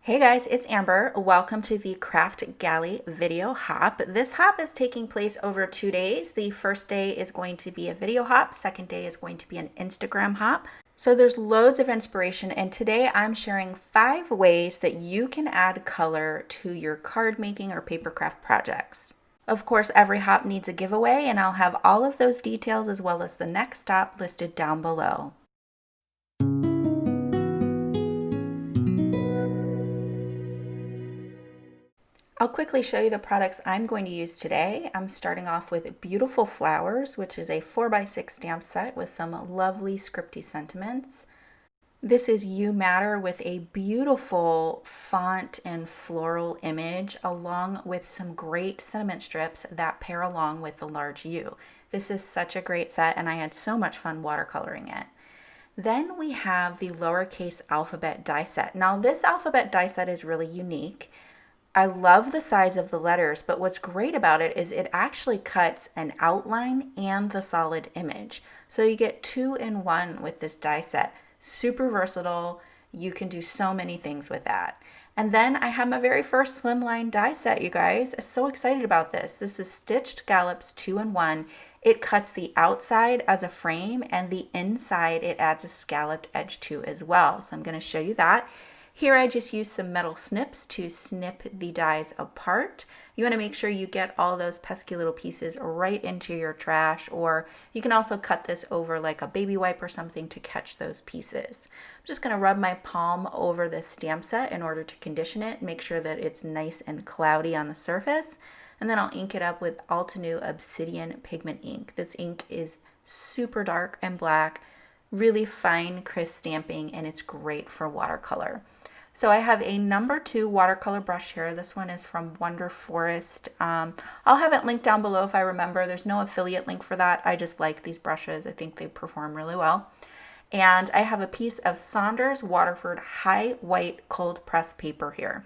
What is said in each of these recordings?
Hey guys, it's Amber. Welcome to the Kraftgali Video Hop. This hop is taking place over 2 days. The first day is going to be a video hop. Second day is going to be an Instagram hop. So there's loads of inspiration, and today I'm sharing 5 ways that you can add color to your card making or paper craft projects. Of course, every hop needs a giveaway, and I'll have all of those details as well as the next stop listed down below. I'll quickly show you the products I'm going to use today. I'm starting off with Beautiful Flowers, which is a 4x6 stamp set with some lovely scripty sentiments. This is You Matter with a beautiful font and floral image along with some great sentiment strips that pair along with the large U. This is such a great set and I had so much fun watercoloring it. Then we have the lowercase alphabet die set. Now this alphabet die set is really unique. I love the size of the letters, but what's great about it is it actually cuts an outline and the solid image. So you get 2 in 1 with this die set. Super versatile. You can do so many things with that. And then I have my very first slimline die set, you guys. I'm so excited about this. This is Stitched Gallops 2 in 1. It cuts the outside as a frame and the inside it adds a scalloped edge to as well. So I'm going to show you that. Here I just used some metal snips to snip the dies apart. You want to make sure you get all those pesky little pieces right into your trash, or you can also cut this over like a baby wipe or something to catch those pieces. I'm just going to rub my palm over this stamp set in order to condition it, make sure that it's nice and cloudy on the surface, and then I'll ink it up with Altenew Obsidian Pigment ink. This ink is super dark and black, really fine, crisp stamping, and it's great for watercolor. So I have a number 2 watercolor brush here. This one is from Wonder Forest. I'll have it linked down below if I remember. There's no affiliate link for that. I just like these brushes. I think they perform really well. And I have a piece of Saunders Waterford High White Cold Press paper here.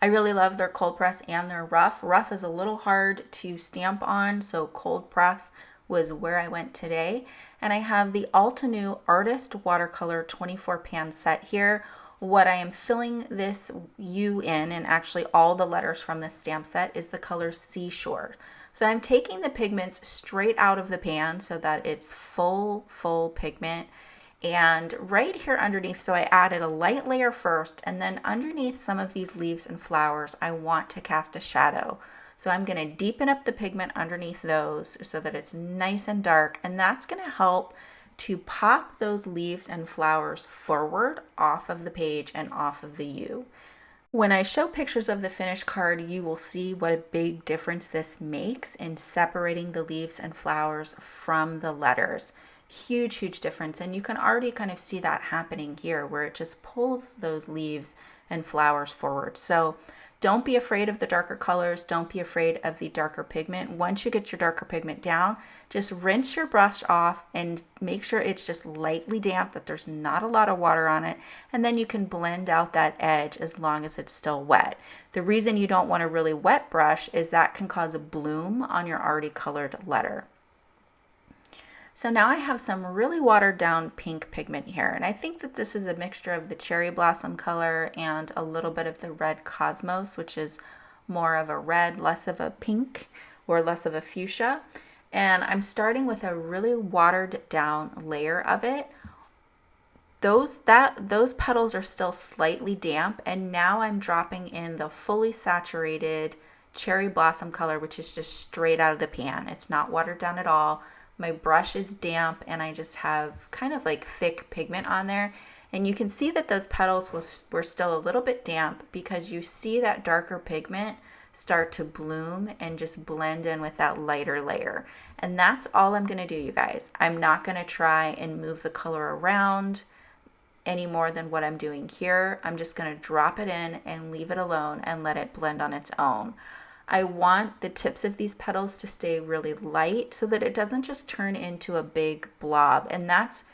I really love their cold press and their rough. Rough is a little hard to stamp on, so cold press was where I went today. And I have the Altenew Artist Watercolor 24 pan set here. What I am filling this U in, and actually all the letters from this stamp set, is the color Seashore. So I'm taking the pigments straight out of the pan so that it's full pigment. And right here underneath, so I added a light layer first, and then underneath some of these leaves and flowers, I want to cast a shadow. So I'm going to deepen up the pigment underneath those so that it's nice and dark, and that's going to help to pop those leaves and flowers forward off of the page and off of the U. When I show pictures of the finished card, you will see what a big difference this makes in separating the leaves and flowers from the letters. Huge difference, and you can already kind of see that happening here where it just pulls those leaves and flowers forward. So don't be afraid of the darker colors. Don't be afraid of the darker pigment. Once you get your darker pigment down, just rinse your brush off and make sure it's just lightly damp, that there's not a lot of water on it, and then you can blend out that edge as long as it's still wet. The reason you don't want a really wet brush is that can cause a bloom on your already colored letter. So now I have some really watered down pink pigment here, and I think that this is a mixture of the cherry blossom color and a little bit of the red cosmos, which is more of a red, less of a pink, or less of a fuchsia. And I'm starting with a really watered down layer of it. Those petals are still slightly damp, and now I'm dropping in the fully saturated cherry blossom color, which is just straight out of the pan. It's not watered down at all. My brush is damp and I just have kind of like thick pigment on there. And you can see that those petals were still a little bit damp because you see that darker pigment start to bloom and just blend in with that lighter layer. And that's all I'm going to do, you guys. I'm not going to try and move the color around any more than what I'm doing here. I'm just going to drop it in and leave it alone and let it blend on its own. I want the tips of these petals to stay really light so that it doesn't just turn into a big blob. And that's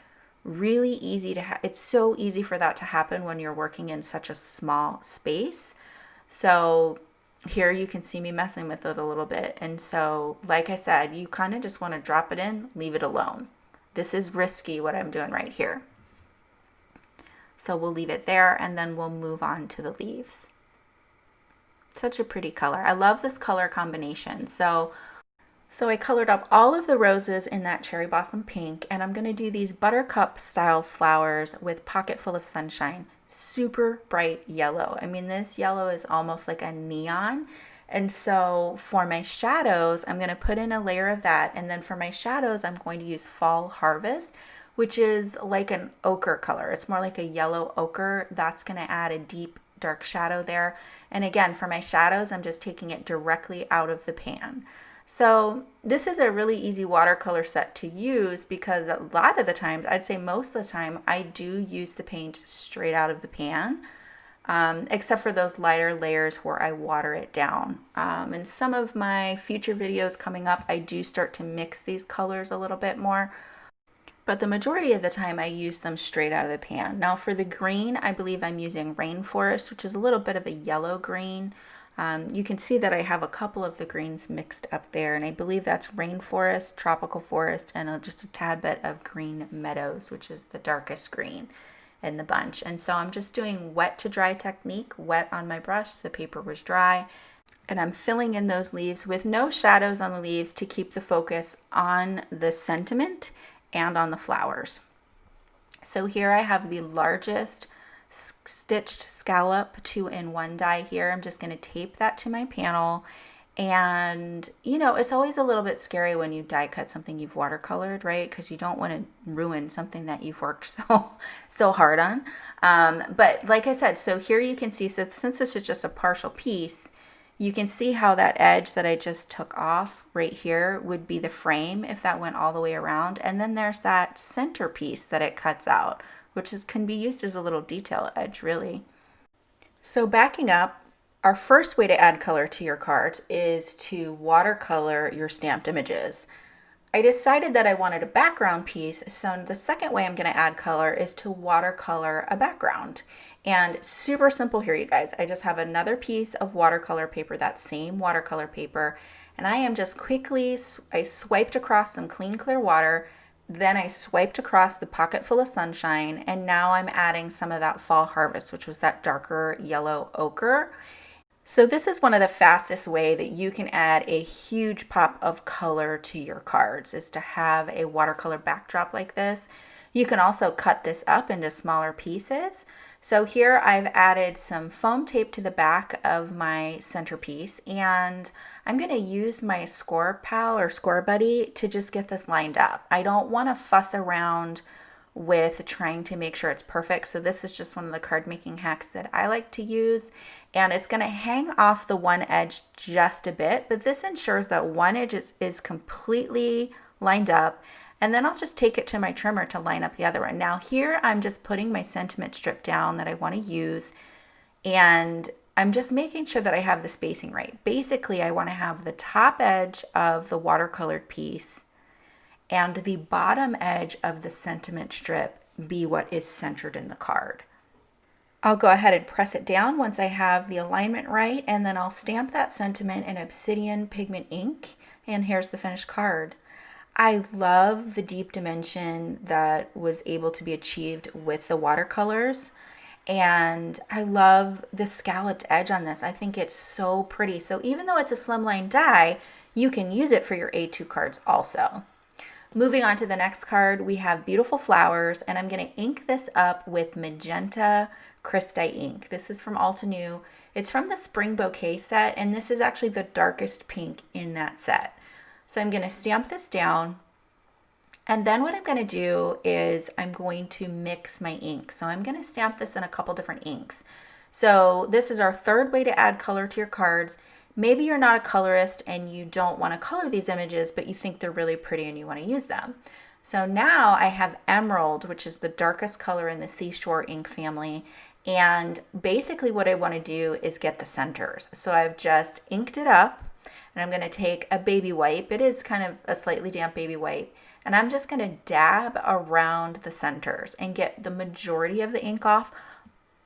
really easy to it's so easy for that to happen when you're working in such a small space. So here you can see me messing with it a little bit. And so, like I said, you kind of just want to drop it in, leave it alone. This is risky what I'm doing right here. So we'll leave it there and then we'll move on to the leaves. Such a pretty color. I love this color combination. So I colored up all of the roses in that cherry blossom pink, and I'm going to do these buttercup style flowers with Pocket Full of Sunshine. Super bright yellow. I mean, this yellow is almost like a neon. And so for my shadows, I'm going to put in a layer of that. And then for my shadows, I'm going to use Fall Harvest, which is like an ochre color. It's more like a yellow ochre. That's going to add a deep dark shadow there. And again, for my shadows, I'm just taking it directly out of the pan. So this is a really easy watercolor set to use because a lot of the times, I'd say most of the time, I do use the paint straight out of the pan, except for those lighter layers where I water it down. In some of my future videos coming up, I do start to mix these colors a little bit more, but the majority of the time I use them straight out of the pan. Now for the green, I believe I'm using Rainforest, which is a little bit of a yellow green. You can see that I have a couple of the greens mixed up there, and I believe that's Rainforest, Tropical Forest, and just a tad bit of Green Meadows, which is the darkest green in the bunch. And so I'm just doing wet to dry technique, wet on my brush, the paper was dry, and I'm filling in those leaves with no shadows on the leaves to keep the focus on the sentiment and on the flowers. So here I have the largest stitched scallop 2-in-1 die here. I'm just going to tape that to my panel. And you know, it's always a little bit scary when you die cut something you've watercolored, right? Because you don't want to ruin something that you've worked so hard on. But like I said, so here you can see, so since this is just a partial piece, you can see how that edge that I just took off right here would be the frame if that went all the way around. And then there's that center piece that it cuts out, which can be used as a little detail edge, really. So backing up, our first way to add color to your cards is to watercolor your stamped images. I decided that I wanted a background piece, so the second way I'm going to add color is to watercolor a background. And super simple here, you guys. I just have another piece of watercolor paper, that same watercolor paper, and I am just quickly, I swiped across some clean clear water, then I swiped across the Pocket Full of Sunshine, and now I'm adding some of that Fall Harvest, which was that darker yellow ochre. So this is one of the fastest way that you can add a huge pop of color to your cards, is to have a watercolor backdrop like this. You can also cut this up into smaller pieces. So here I've added some foam tape to the back of my centerpiece, and I'm going to use my Score Pal or Score Buddy to just get this lined up. I don't want to fuss around with trying to make sure it's perfect. So this is just one of the card making hacks that I like to use, and it's going to hang off the one edge just a bit, but this ensures that one edge is completely lined up. And then I'll just take it to my trimmer to line up the other one. Now here I'm just putting my sentiment strip down that I want to use, and I'm just making sure that I have the spacing right. Basically, I want to have the top edge of the watercolored piece and the bottom edge of the sentiment strip be what is centered in the card. I'll go ahead and press it down once I have the alignment right, and then I'll stamp that sentiment in Obsidian pigment ink, and here's the finished card. I love the deep dimension that was able to be achieved with the watercolors, and I love the scalloped edge on this. I think it's so pretty. So even though it's a slimline die, you can use it for your A2 cards also. Moving on to the next card, we have Beautiful Flowers, and I'm going to ink this up with magenta crisp dye ink. This is from Altenew. It's from the Spring Bouquet set, and this is actually the darkest pink in that set. So I'm going to stamp this down, and then what I'm going to do is I'm going to mix my ink. So I'm going to stamp this in a couple different inks. So this is our third way to add color to your cards. Maybe you're not a colorist and you don't want to color these images, but you think they're really pretty and you want to use them. So now I have Emerald, which is the darkest color in the Seashore ink family. And basically what I want to do is get the centers. So I've just inked it up, and I'm going to take a baby wipe. It is kind of a slightly damp baby wipe. And I'm just going to dab around the centers and get the majority of the ink off,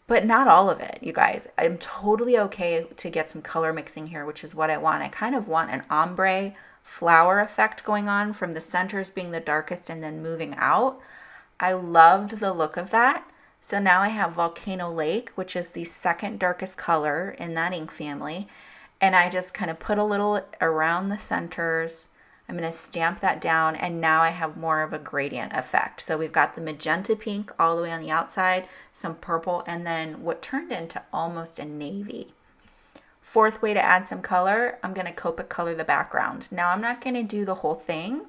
but not all of it, you guys. I'm totally okay to get some color mixing here, which is what I want. I kind of want an ombre flower effect going on from the centers being the darkest and then moving out. I loved the look of that. So now I have Volcano Lake, which is the second darkest color in that ink family. And I just kind of put a little around the centers. I'm going to stamp that down, and now I have more of a gradient effect. So we've got the magenta pink all the way on the outside, some purple, and then what turned into almost a navy. Fourth way to add some color, I'm going to Copic color the background. Now I'm not going to do the whole thing.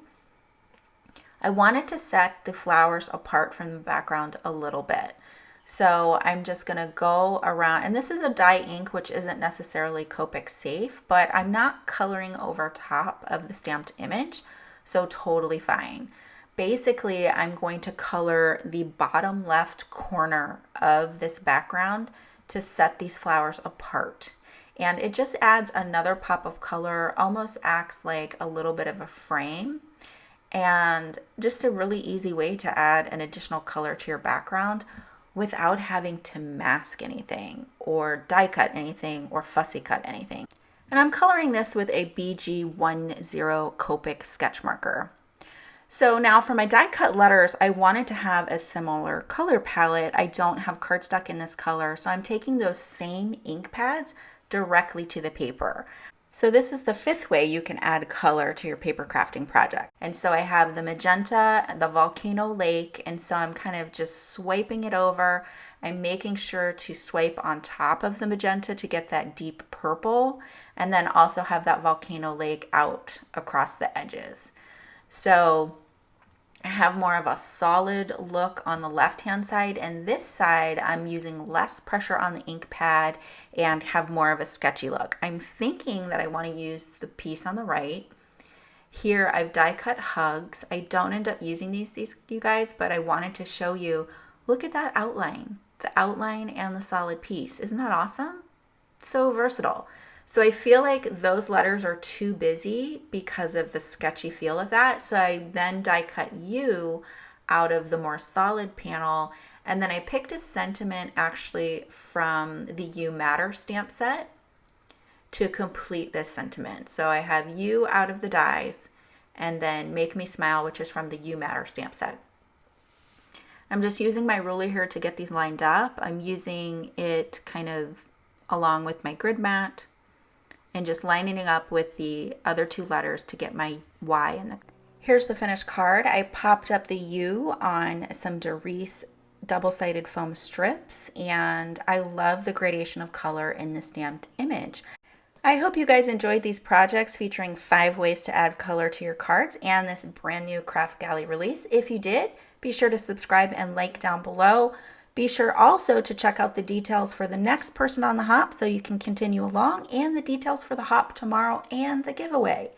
I wanted to set the flowers apart from the background a little bit. So I'm just going to go around, and this is a dye ink, which isn't necessarily Copic safe, but I'm not coloring over top of the stamped image, so totally fine. Basically, I'm going to color the bottom left corner of this background to set these flowers apart. And it just adds another pop of color, almost acts like a little bit of a frame, and just a really easy way to add an additional color to your background without having to mask anything or die cut anything or fussy cut anything. And I'm coloring this with a BG10 Copic sketch marker. So now for my die cut letters, I wanted to have a similar color palette. I don't have cardstock in this color, so I'm taking those same ink pads directly to the paper. So this is the fifth way you can add color to your paper crafting project. And so I have the magenta, the Volcano Lake, and so I'm kind of just swiping it over. I'm making sure to swipe on top of the magenta to get that deep purple, and then also have that Volcano Lake out across the edges. So I have more of a solid look on the left-hand side, and this side I'm using less pressure on the ink pad and have more of a sketchy look. I'm thinking that I want to use the piece on the right. Here I've die cut hugs. I don't end up using these you guys, but I wanted to show you, look at that outline, the outline and the solid piece. Isn't that awesome? So versatile. So I feel like those letters are too busy because of the sketchy feel of that. So I then die cut you out of the more solid panel. And then I picked a sentiment actually from the You Matter stamp set to complete this sentiment. So I have you out of the dies, and then Make Me Smile, which is from the You Matter stamp set. I'm just using my ruler here to get these lined up. I'm using it kind of along with my grid mat, and just lining it up with the other two letters to get my Y in the. Here's the finished card. I popped up the U on some Darice double-sided foam strips, and I love the gradation of color in the stamped image. I hope you guys enjoyed these projects featuring 5 ways to add color to your cards and this brand new Kraftgali release. If you did, be sure to subscribe and like down below. Be sure also to check out the details for the next person on the hop so you can continue along, and the details for the hop tomorrow and the giveaway.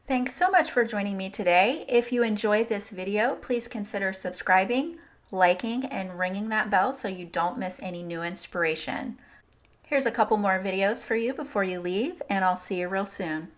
Thanks so much for joining me today. If you enjoyed this video, please consider subscribing, liking, and ringing that bell so you don't miss any new inspiration. Here's a couple more videos for you before you leave, and I'll see you real soon.